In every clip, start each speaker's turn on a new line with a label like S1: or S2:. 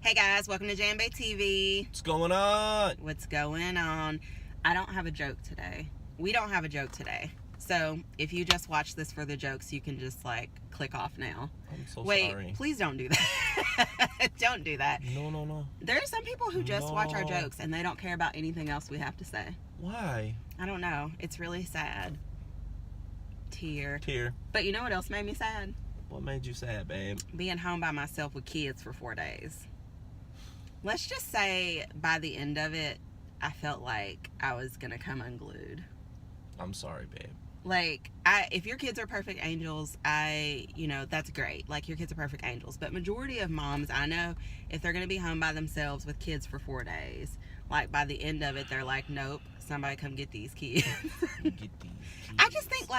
S1: Hey guys, welcome to J&Bae TV.
S2: What's going on?
S1: What's going on? I don't have a joke today. We don't have a joke today. So if you just watch this for the jokes, you can just like click off now.
S2: I'm so
S1: Wait,
S2: sorry.
S1: please don't do that. Don't do that.
S2: No.
S1: There are some people who just watch our jokes and they don't care about anything else we have to say.
S2: Why?
S1: I don't know. It's really sad. Tear. But you know what else made me sad?
S2: What made you sad, babe?
S1: Being home by myself with kids for 4 days. Let's just say by the end of it, I felt like I was going to come unglued.
S2: I'm sorry, babe.
S1: Like, if your kids are perfect angels, that's great. Like, your kids are perfect angels. But majority of moms, I know, if they're going to be home by themselves with kids for 4 days, like, by the end of it, they're like, nope, somebody come get these kids. I just think,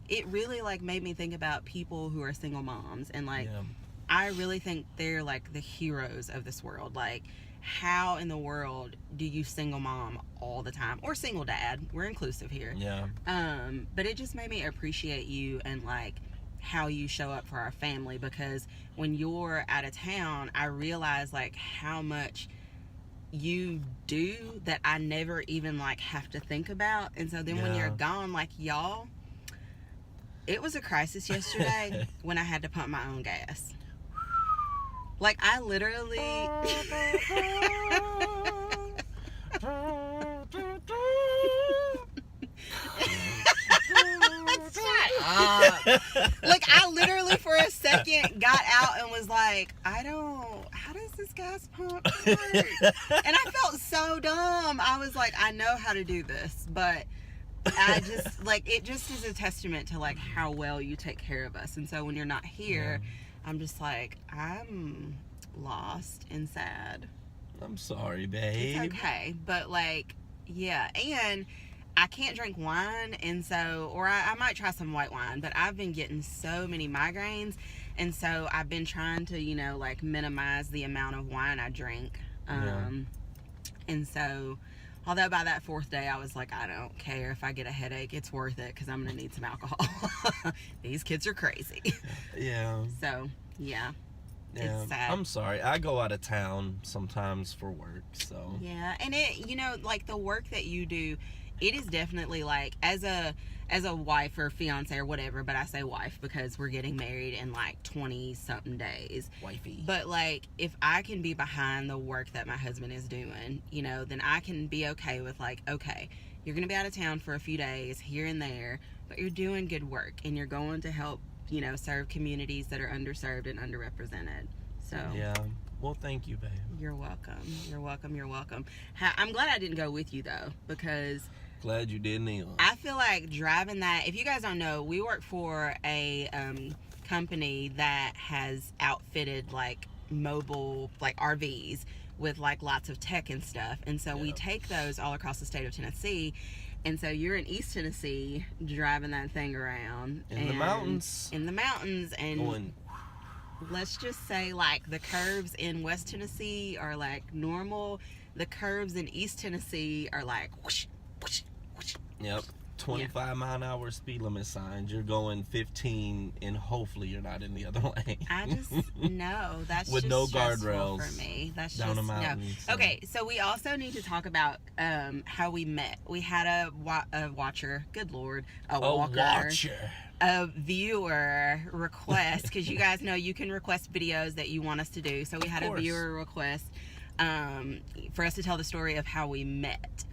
S1: it really, made me think about people who are single moms. And, I really think they're, the heroes of this world. Like, how in the world do you single mom all the time? Or single dad. We're inclusive here.
S2: Yeah.
S1: But it just made me appreciate you and, how you show up for our family. Because when you're out of town, I realize, how much you do that I never even, have to think about. And so then when you're gone, y'all, it was a crisis yesterday when I had to pump my own gas. I literally... Shut up. I literally for a second got out and was like, how does this gas pump work? And I felt so dumb. I was like, I know how to do this, but I just, it just is a testament to, how well you take care of us. And so when you're not here... Yeah. I'm just I'm lost and sad.
S2: I'm sorry, babe.
S1: It's okay. But, yeah. And I can't drink wine. And so, or I might try some white wine. But I've been getting so many migraines. And so I've been trying to, minimize the amount of wine I drink. And so... Although by that 4th day, I was like, I don't care if I get a headache. It's worth it because I'm going to need some alcohol. These kids are crazy.
S2: Yeah.
S1: So, yeah.
S2: Yeah.
S1: It's sad.
S2: I'm sorry. I go out of town sometimes for work, so.
S1: Yeah. And it, the work that you do, it is definitely, as a wife or fiance or whatever, but I say wife because we're getting married in 20-something days.
S2: Wifey.
S1: But if I can be behind the work that my husband is doing, then I can be okay with okay, you're going to be out of town for a few days here and there, but you're doing good work and you're going to help, serve communities that are underserved and underrepresented. So.
S2: Yeah. Well, thank you, babe.
S1: You're welcome. You're welcome. I'm glad I didn't go with you though, because
S2: glad you did, Neil.
S1: I feel like driving that, if you guys don't know, we work for a company that has outfitted mobile RVs with lots of tech and stuff. And so we take those all across the state of Tennessee. And so you're in East Tennessee driving that thing around.
S2: In the mountains.
S1: And
S2: going.
S1: Let's just say the curves in West Tennessee are normal. The curves in East Tennessee are whoosh, whoosh, whoosh.
S2: Yep. 25-mile-an-hour speed limit signs. You're going 15, and hopefully you're not in the other lane.
S1: I just no. That's
S2: with
S1: just
S2: no
S1: stressful
S2: guardrails
S1: for me. That's
S2: down
S1: just
S2: a mountain.
S1: no.
S2: So.
S1: Okay, so we also need to talk about how we met. We had a watcher. Good Lord, a viewer request, because you guys know you can request videos that you want us to do. So we had a viewer request for us to tell the story of how we met.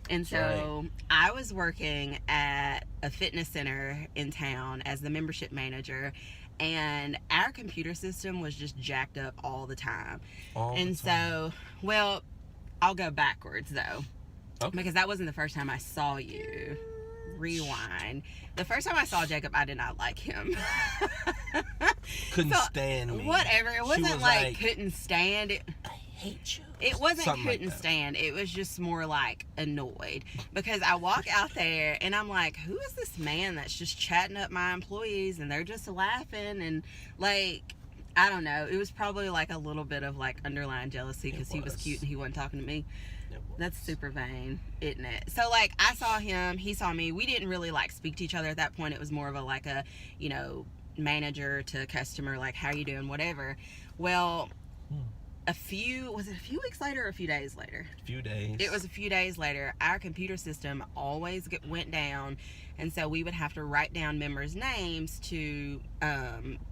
S1: And so I was working at a fitness center in town as the membership manager, and our computer system was just jacked up all the time. So, well, I'll go backwards though, because that wasn't the first time I saw you. Rewind. The first time I saw Jacob, I did not like him.
S2: Couldn't stand me.
S1: Whatever. It wasn't couldn't stand it.
S2: I hate you.
S1: It wasn't couldn't stand. It was just more annoyed, because I walk out there and I'm like, who is this man that's just chatting up my employees and they're just laughing and I don't know. It was probably a little bit of underlying jealousy because he was cute and he wasn't talking to me. That's super vain, isn't it? So I saw him, he saw me. We didn't really speak to each other at that point. It was more of a manager to customer, how you doing, whatever. Well, was it a few weeks later or a few days later?
S2: A few days.
S1: It was a few days later. Our computer system always went down, and so we would have to write down members' names to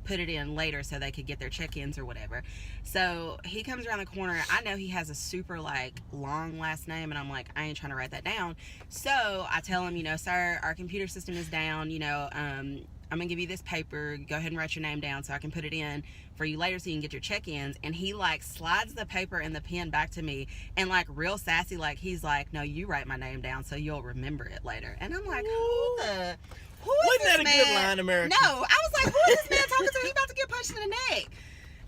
S1: put it in later so they could get their check-ins or whatever. So he comes around the corner. I know he has a super like long last name, and I'm like, I ain't trying to write that down. So I tell him, sir, our computer system is down. I'm gonna give you this paper. Go ahead and write your name down so I can put it in for you later so you can get your check-ins. And he like slides the paper and the pen back to me, and like real sassy, like he's like, no, you write my name down so you'll remember it later. And I'm like, who is
S2: Wasn't that a
S1: man?
S2: good line, America?
S1: No, I was like, who is this man talking to? He about to get punched in the neck.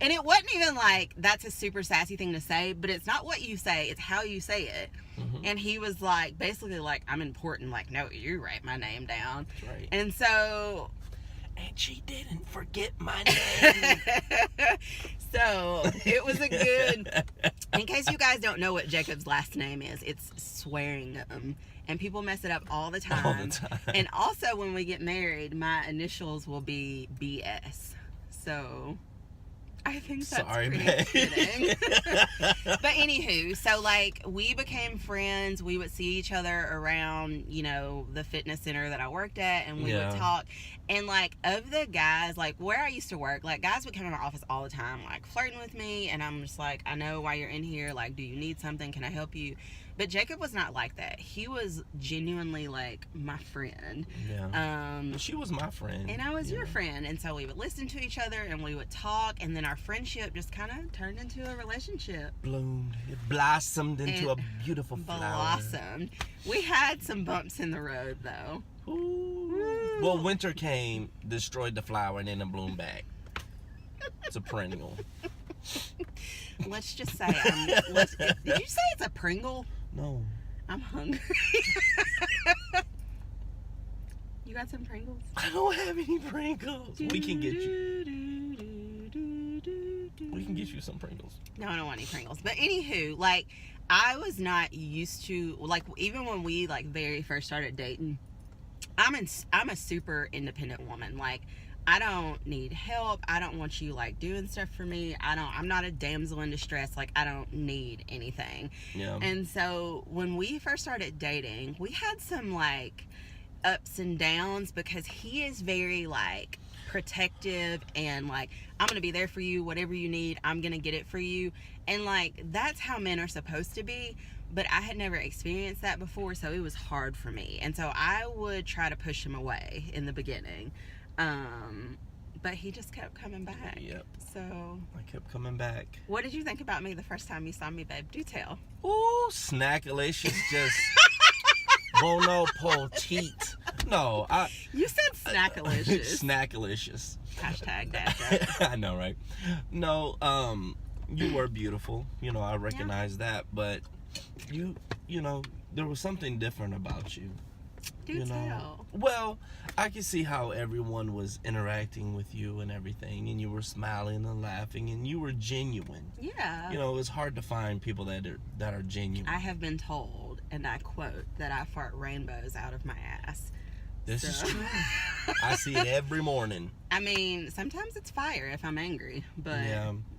S1: And it wasn't even like, that's a super sassy thing to say, but it's not what you say, it's how you say it. Mm-hmm. And he was like, basically like, I'm important. Like, no, you write my name down.
S2: That's right.
S1: And so...
S2: And she didn't forget my name.
S1: So it was a good, in case you guys don't know what Jacob's last name is, it's Swearingham. And people mess it up all the time.
S2: All the time.
S1: And also when we get married, my initials will be BS. So I think that's pretty fitting. But anywho, so like we became friends. We would see each other around, the fitness center that I worked at, and we would talk. And like of the guys, like where I used to work, like guys would come in our office all the time, like flirting with me, and I'm just like, I know why you're in here. Like, do you need something? Can I help you? But Jacob was not like that. He was genuinely like my friend.
S2: Yeah. She was my friend.
S1: And I was your friend. And so we would listen to each other and we would talk. And then our friendship just kind of turned into a relationship.
S2: Bloomed. It blossomed into a beautiful flower.
S1: Blossomed. We had some bumps in the road though.
S2: Ooh. Well, winter came, destroyed the flower, and then it bloomed back. It's a perennial.
S1: Let's just say, did you say it's a Pringle?
S2: No.
S1: I'm hungry. You got some Pringles?
S2: I don't have any Pringles. We can get you some Pringles.
S1: No, I don't want any Pringles. But anywho, like, I was not used to, like, even when we, like, very first started dating, I'm a super independent woman. Like, I don't need help. I don't want you like doing stuff for me. I'm not a damsel in distress. Like, I don't need anything.
S2: Yeah.
S1: And so when we first started dating, we had some like ups and downs because he is very like protective and like, I'm going to be there for you. Whatever you need, I'm going to get it for you. And like, that's how men are supposed to be. But I had never experienced that before, so it was hard for me. And so I would try to push him away in the beginning. But he just kept coming back.
S2: Yep.
S1: So
S2: I kept coming back.
S1: What did you think about me the first time you saw me, babe? Do tell.
S2: Ooh, snackalicious, just bono petite. No,
S1: You said snackalicious.
S2: Snackalicious.
S1: Hashtag that.
S2: I know, right? No, you were beautiful. I recognize that, but you there was something different about you.
S1: Do tell.
S2: Well, I could see how everyone was interacting with you and everything, and you were smiling and laughing, and you were genuine.
S1: Yeah.
S2: It's hard to find people that are genuine.
S1: I have been told, and I quote, that I fart rainbows out of my ass.
S2: This is true. I see it every morning.
S1: I mean, sometimes it's fire if I'm angry, but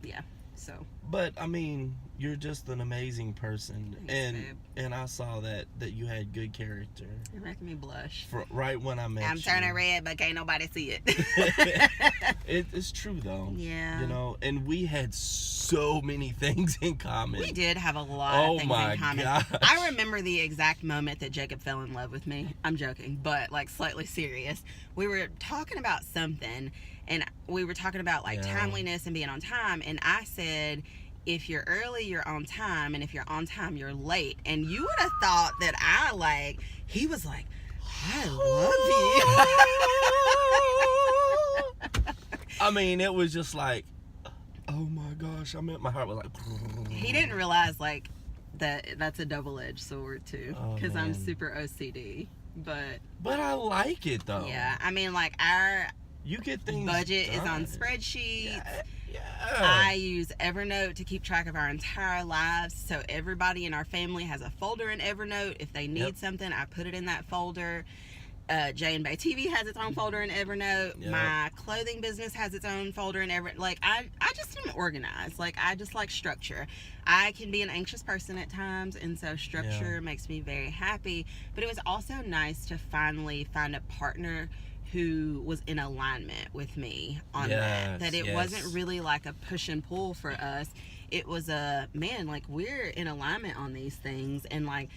S1: yeah. So.
S2: But I mean, you're just an amazing person.
S1: Thanks,
S2: and I saw that you had good character.
S1: You're making me blush.
S2: Right when I met you.
S1: I'm turning red, but can't nobody see it.
S2: It's true though.
S1: Yeah.
S2: And we had so many things in common.
S1: We did have a lot of things in common.
S2: Gosh.
S1: I remember the exact moment that Jacob fell in love with me. I'm joking, but like slightly serious. We were talking about something, and we were talking about like timeliness and being on time, and I said, if you're early, you're on time, and if you're on time, you're late. And you would have thought that he was like, I love you.
S2: I mean, it was just like, oh my gosh, my heart was like.
S1: He didn't realize like that's a double-edged sword too, because I'm super OCD. But
S2: I like it though.
S1: Yeah, I mean, like our
S2: you get things
S1: budget
S2: done.
S1: Is on spreadsheets.
S2: Yeah.
S1: I use Evernote to keep track of our entire lives, so everybody in our family has a folder in Evernote. If they need something, I put it in that folder. J&Bae TV has its own folder in Evernote.
S2: Yep.
S1: My clothing business has its own folder in Evernote. Like, I just am organized. Like, I just like structure. I can be an anxious person at times, and so structure makes me very happy. But it was also nice to finally find a partner who was in alignment with me on that it wasn't really like a push and pull for us. It was a, man, like, we're in alignment on these things, and like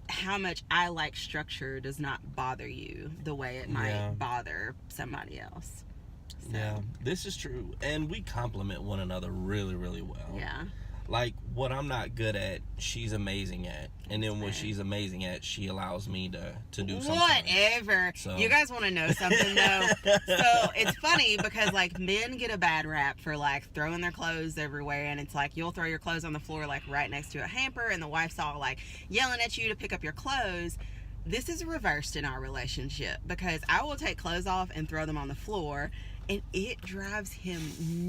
S1: how much I like structure does not bother you the way it might bother somebody else. So.
S2: Yeah, this is true, and we complement one another really, really well.
S1: Yeah.
S2: Like, what I'm not good at, she's amazing at. And then what she's amazing at, she allows me to do something.
S1: Whatever. So. You guys want to know something, though? So, it's funny because, like, men get a bad rap for, like, throwing their clothes everywhere. And it's like, you'll throw your clothes on the floor, like, right next to a hamper. And the wife's all, like, yelling at you to pick up your clothes. This is reversed in our relationship because I will take clothes off and throw them on the floor. And it drives him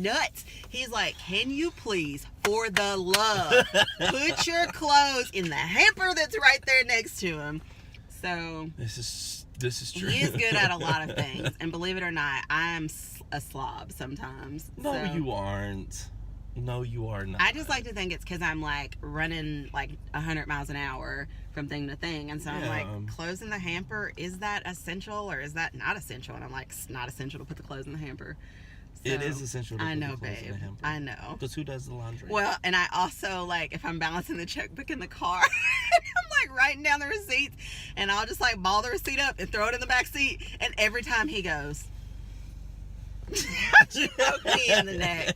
S1: nuts. He's like, can you please, for the love, put your clothes in the hamper that's right there next to him. So
S2: this is true.
S1: He is good at a lot of things. And believe it or not, I'm a slob sometimes.
S2: No, you aren't. No, you are not.
S1: I just like to think it's because I'm like running like 100 miles an hour from thing to thing. And so I'm like, clothes in the hamper, is that essential or is that not essential? And I'm like, it's not essential to put the clothes in the hamper. So,
S2: it is essential to put the clothes in the hamper.
S1: I know.
S2: Because who does the laundry?
S1: Well, and I also, like, if I'm balancing the checkbook in the car, I'm like writing down the receipts, and I'll just like ball the receipt up and throw it in the back seat. And every time he goes, choke me in the neck.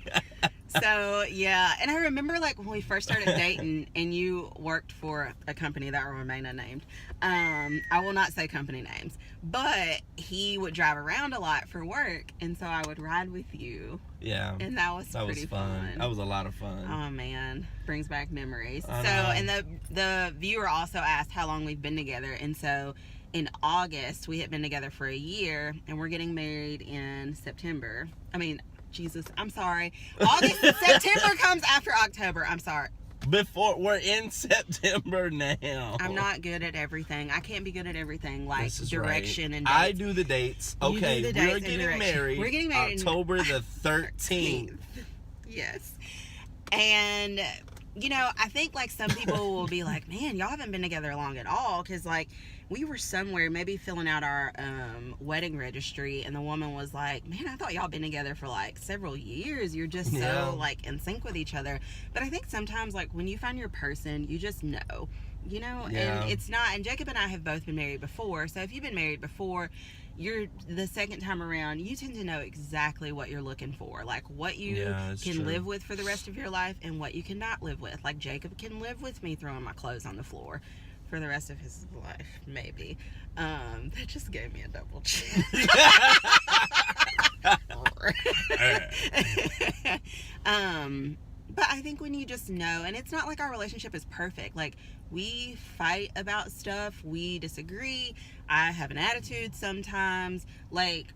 S1: So, yeah. And I remember, like, when we first started dating and you worked for a company that will remain unnamed. I will not say company names. But he would drive around a lot for work. And so I would ride with you.
S2: Yeah.
S1: And that was pretty fun.
S2: That was a lot of fun.
S1: Oh, man. Brings back memories. And the viewer also asked how long we've been together. And so in August, we had been together for a year. And we're getting married in September. Jesus, I'm sorry. September comes after October. I'm sorry.
S2: We're in September now.
S1: I'm not good at everything. I can't be good at everything, like direction and dates.
S2: I do the dates. Okay, we're getting married.
S1: We're getting married
S2: October the 13th.
S1: Yes. And, you know, I think, like, some people will be like, man, y'all haven't been together long at all. Because, like, we were somewhere maybe filling out our wedding registry, and the woman was like, man, I thought y'all been together for like several years. You're just so like in sync with each other. But I think sometimes, like, when you find your person, you just know, you know. And it's not, and Jacob and I have both been married before, so if you've been married before, you're the second time around, you tend to know exactly what you're looking for, like what you can live with for the rest of your life and what you cannot live with. Like, Jacob can live with me throwing my clothes on the floor for the rest of his life, maybe. That just gave me a double chin. But I think when you just know, and it's not like our relationship is perfect. Like, we fight about stuff, we disagree, I have an attitude sometimes. Like,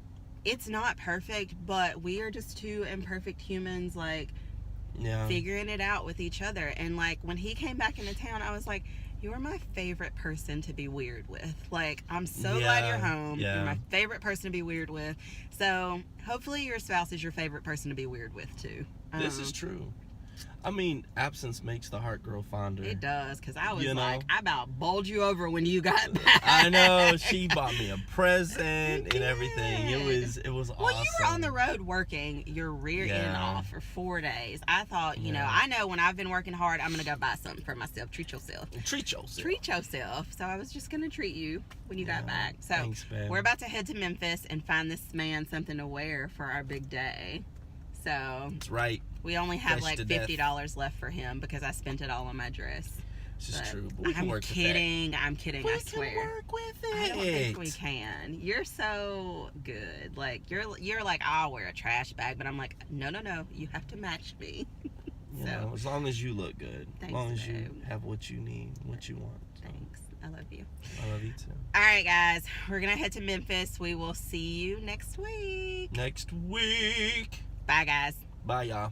S1: it's not perfect, but we are just two imperfect humans, like, figuring it out with each other. And, like, when he came back into town, I was like, you're my favorite person to be weird with. Like, I'm so glad you're home. You're my favorite person to be weird with. So, hopefully your spouse is your favorite person to be weird with, too.
S2: This is true. I mean, absence makes the heart grow fonder.
S1: It does, because I was I about bowled you over when you got back.
S2: I know. She bought me a present and everything. It was awesome.
S1: Well, you were on the road working your rear end off for 4 days. I thought, you know, I know when I've been working hard, I'm going to go buy something for myself. Treat yourself.
S2: Treat yourself.
S1: Treat yourself. So I was just going to treat you when you got back. So
S2: thanks,
S1: we're about to head to Memphis and find this man something to wear for our big day. So
S2: that's right.
S1: We only have like $50 left for him because I spent it all on my dress.
S2: This is true. But we can work with that.
S1: I'm kidding. I swear.
S2: We can work with it.
S1: I don't think we can. You're so good. Like, you're like, I'll wear a trash bag, but I'm like, no. You have to match me.
S2: You know, as long as you look good.
S1: Thanks,
S2: as long as you have what you need, what you want. So.
S1: Thanks. I love you.
S2: I love you too.
S1: All right, guys. We're going to head to Memphis. We will see you next week.
S2: Next week.
S1: Bye, guys.
S2: Bye, y'all.